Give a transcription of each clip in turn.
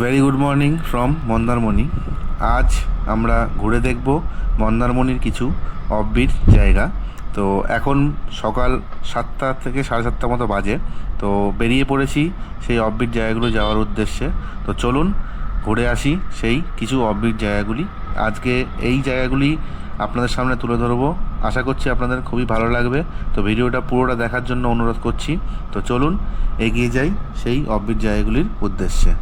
Very good morning from Mandarmani. আজ আমরা ঘুরে দেখব মন্দারমণির কিছু অফবিট জায়গা। তো এখন সকাল 7টা থেকে 7:30 মতো বাজে। তো বেরিয়ে পড়েছি সেই অফবিট জায়গাগুলো যাওয়ার উদ্দেশ্যে। তো চলুন ঘুরে আসি সেই কিছু অফবিট জায়গাগুলি। আজকে এই জায়গাগুলি আপনাদের সামনে তুলে ধরবো। আশা করছি আপনাদের খুবই ভালো লাগবে। তো ভিডিওটা পুরোটা দেখার জন্য অনুরোধ করছি। তো চলুন এগিয়ে যাই সেই অফবিট জায়গাগুলির উদ্দেশ্যে।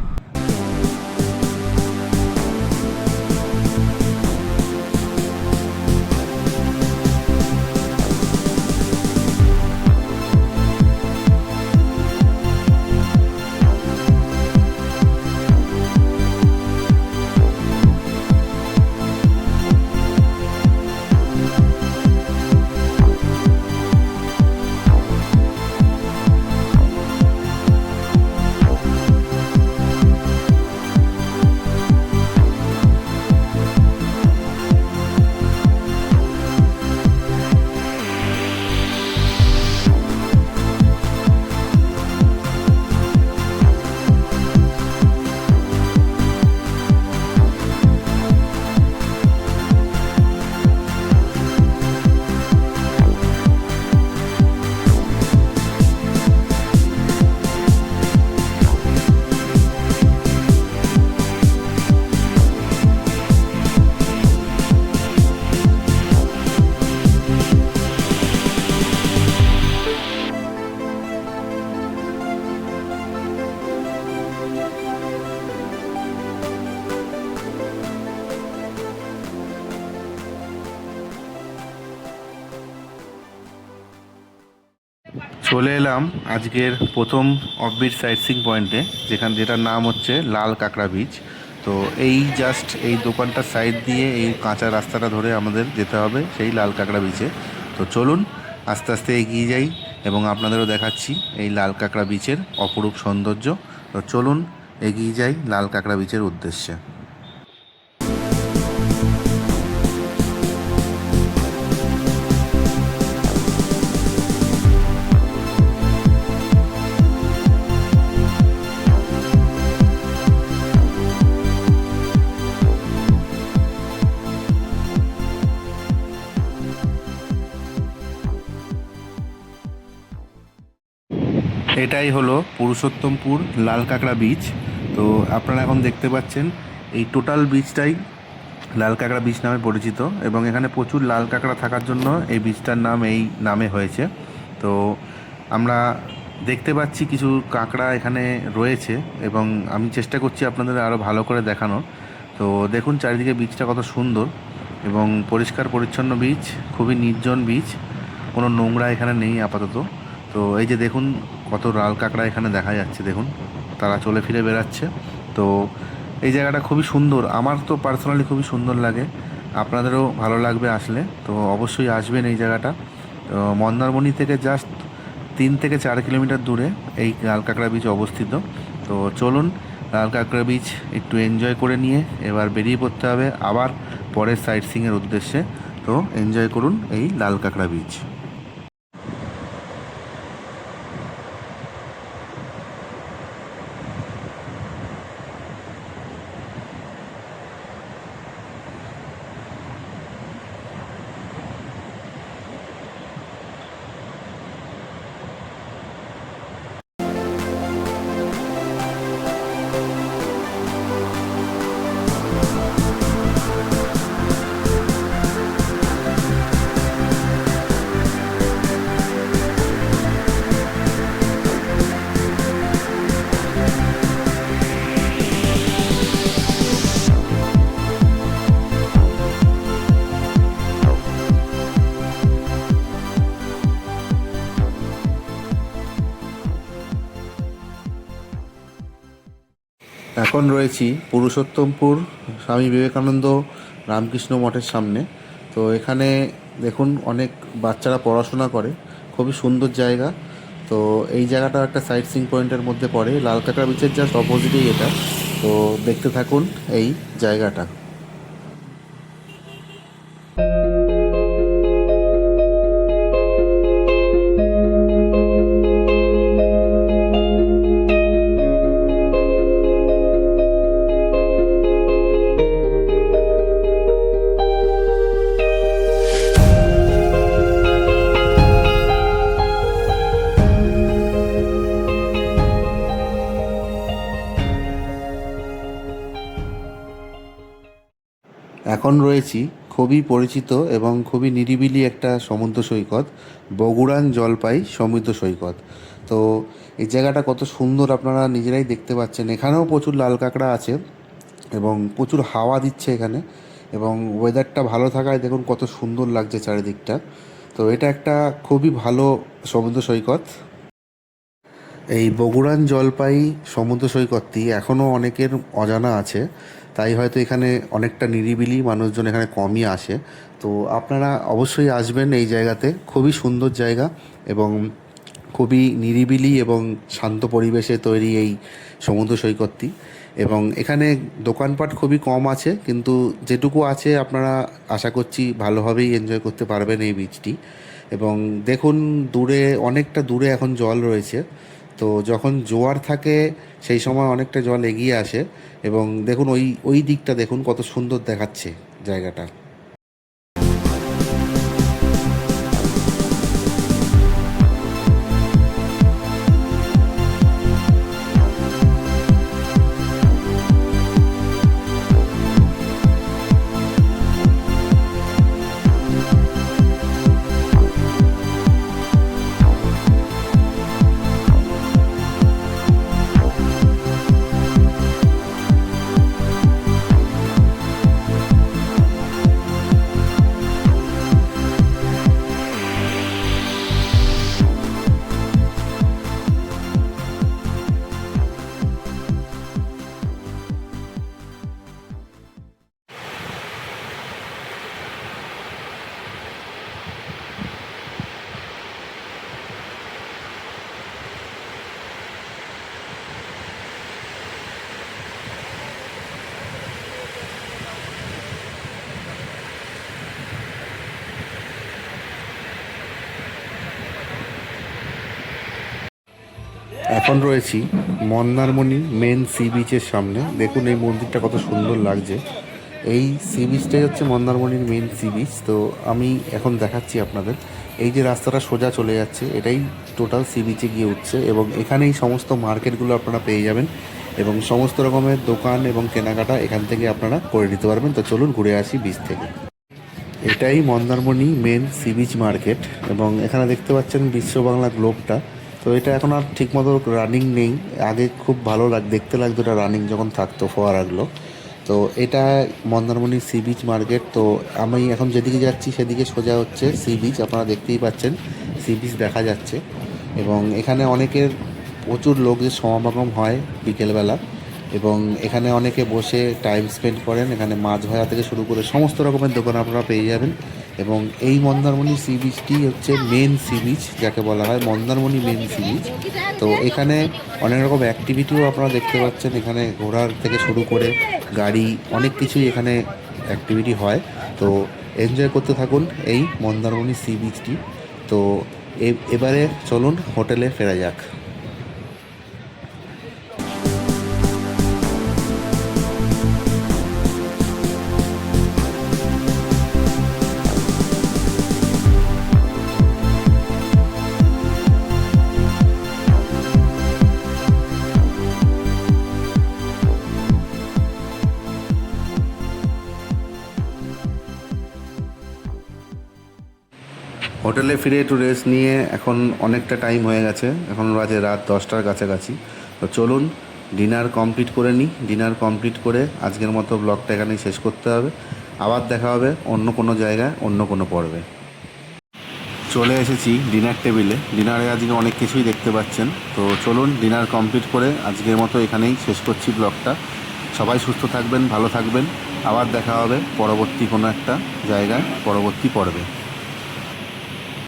চলে এলাম আজকের প্রথম অফবিট সাইট সিইং পয়েন্টে, যেটার নাম হচ্ছে লাল কাঁকড়া বিচ। তো এই জাস্ট এই দোকানটার সাইড দিয়ে এই কাঁচা রাস্তাটা ধরে আমাদের যেতে হবে সেই লাল কাঁকড়া বিচে। তো চলুন আস্তে আস্তে এগিয়ে যাই এবং আপনাদেরও দেখাচ্ছি এই লাল কাঁকড়া বিচের অপরূপ সৌন্দর্য। তো চলুন এগিয়ে যাই লাল কাঁকড়া বিচের উদ্দেশ্যে। এটাই হলো পুরুষোত্তমপুর লাল কাঁকড়া বিচ। তো আপনারা এখন দেখতে পাচ্ছেন এই টোটাল বিচটাই লাল কাঁকড়া বিচ নামে পরিচিত এবং এখানে প্রচুর লাল কাঁকড়া থাকার জন্য এই বিচটার নাম এই নামে হয়েছে। তো আমরা দেখতে পাচ্ছি কিছু কাঁকড়া এখানে রয়েছে এবং আমি চেষ্টা করছি আপনাদের আরও ভালো করে দেখানো। তো দেখুন চারিদিকে বিচটা কত সুন্দর এবং পরিষ্কার পরিচ্ছন্ন বিচ, খুবই নির্জন বিচ, কোনো নোংরা এখানে নেই আপাতত। তো এই যে দেখুন কত লাল কাঁকড়া এখানে দেখা যাচ্ছে, দেখুন তারা চলে ফিরে বেড়াচ্ছে। তো এই জায়গাটা খুবই সুন্দর, আমার তো পার্সোনালি খুবই সুন্দর লাগে, আপনাদেরও ভালো লাগবে আসলে। তো অবশ্যই আসবেন এই জায়গাটা। তো মন্দারমণি থেকে জাস্ট 3 থেকে 4 কিলোমিটার দূরে এই লাল কাঁকড়া বিচ অবস্থিত। তো চলুন লাল কাঁকড়া বিচ একটু এনজয় করে নিয়ে এবার বেরিয়ে পড়তে হবে আবার পরের সাইট সিইংয়ের উদ্দেশ্যে। তো এনজয় করুন এই লাল কাঁকড়া বিচ। এখন রয়েছি পুরুষোত্তমপুর স্বামী বিবেকানন্দ রামকৃষ্ণ মঠের সামনে। তো এখানে দেখুন অনেক বাচ্চারা পড়াশোনা করে, খুবই সুন্দর জায়গা। তো এই জায়গাটা একটা সাইট সিইং পয়েন্টের মধ্যে পড়ে, লাল কাঁকড়া বিচের জাস্ট অপোজিটেই এটা। তো দেখতে থাকুন এই জায়গাটা। এখন রয়েছি খুবই পরিচিত এবং খুবই নিরিবিলি একটা সমুদ্র সৈকত, বগুড়ান জলপাই সমুদ্র সৈকত। তো এই জায়গাটা কত সুন্দর আপনারা নিজেরাই দেখতে পাচ্ছেন। এখানেও প্রচুর লাল কাঁকড়া আছে এবং প্রচুর হাওয়া দিচ্ছে এখানে, এবং ওয়েদারটা ভালো থাকায় দেখুন কত সুন্দর লাগছে চারিদিকটা। তো এটা একটা খুবই ভালো সমুদ্র সৈকত। এই বগুড়ান জলপাই সমুদ্র সৈকতটি এখনও অনেকের অজানা আছে, তাই হয়তো এখানে অনেকটা নিরিবিলি, মানুষজন এখানে কমই আসে। তো আপনারা অবশ্যই আসবেন এই জায়গাতে, খুবই সুন্দর জায়গা এবং খুবই নিরিবিলি এবং শান্ত পরিবেশে তৈরি এই সমুদ্র সৈকতটি। এবং এখানে দোকানপাট খুবই কম আছে, কিন্তু যেটুকু আছে আপনারা আশা করছি ভালোভাবেই এনজয় করতে পারবেন এই বিচটি। এবং দেখুন দূরে, অনেকটা দূরে এখন জল রয়েছে। তো যখন জোয়ার থাকে সেই সময় অনেকটা জল এগিয়ে আসে, এবং দেখুন ওই ওই দিকটা দেখুন কত সুন্দর দেখাচ্ছে জায়গাটা। এখন রয়েছি মন্দারমণি মেন সি বিচের সামনে। দেখুন এই মন্দিরটা কত সুন্দর লাগছে। এই সি বিচটাই হচ্ছে মন্দারমণির মেন সি বিচ। তো আমি এখন দেখাচ্ছি আপনাদের, এই যে রাস্তাটা সোজা চলে যাচ্ছে এটাই টোটাল সি বিচে গিয়ে উঠছে, এবং এখানেই সমস্ত মার্কেটগুলো আপনারা পেয়ে যাবেন এবং সমস্ত রকমের দোকান এবং কেনাকাটা এখান থেকে আপনারা করে নিতে পারবেন। তো চলুন ঘুরে আসি বিচ থেকে। এটাই Mandarmani main sea beach market, এবং এখানে দেখতে পাচ্ছেন বিশ্ব বাংলা গ্লোবটা। তো এটা এখন আর ঠিকমতো রানিং নেই, আগে খুব ভালো দেখতে লাগতো এটা রানিং যখন থাকতো ফোয়ারাগুলো। তো এটা মন্দারমণি সি বিচ মার্কেট। তো আমি এখন যেদিকে যাচ্ছি সেদিকে সোজা হচ্ছে সি বিচ, আপনারা দেখতেই পাচ্ছেন সি বিচ দেখা যাচ্ছে। এবং এখানে অনেকের প্রচুর লোকের সমাগম হয় বিকেলবেলা, এবং এখানে অনেকে বসে টাইম স্পেন্ড করেন। এখানে মাছ ভাজা থেকে শুরু করে সমস্ত রকমের দোকান আপনারা পেয়ে যাবেন। এবং এই মন্দারমণি সি বিচটি হচ্ছে মেন সি বিচ, যাকে বলা হয় মন্দারমণি মেন সি বিচ। তো এখানে অনেক রকম অ্যাক্টিভিটিও আপনারা দেখতে পাচ্ছেন, এখানে ঘোরার থেকে শুরু করে গাড়ি অনেক কিছুই এখানে অ্যাক্টিভিটি হয়। তো এনজয় করতে থাকুন এই মন্দারমণি সি বিচটি। তো এবারে চলুন হোটেলে ফেরা যাক। হোটেলে ফিরে একটু রেস্ট নিয়ে এখন অনেকটা টাইম হয়ে গেছে, এখন বাজে রাত 10টার কাছাকাছি। তো চলুন ডিনার কমপ্লিট করে নিই। ডিনার কমপ্লিট করে আজকের মতো ব্লগটা এখানেই শেষ করতে হবে। আবার দেখা হবে অন্য কোনো জায়গায়, অন্য কোনো পর্বে। চলে এসেছি ডিনার টেবিলে। ডিনারে আজকে অনেক কিছুই দেখতে পাচ্ছেন। তো চলুন ডিনার কমপ্লিট করে আজকের মতো এখানেই শেষ করছি ব্লগটা। সবাই সুস্থ থাকবেন, ভালো থাকবেন। আবার দেখা হবে পরবর্তী কোনো একটা জায়গায়, পরবর্তী পর্বে।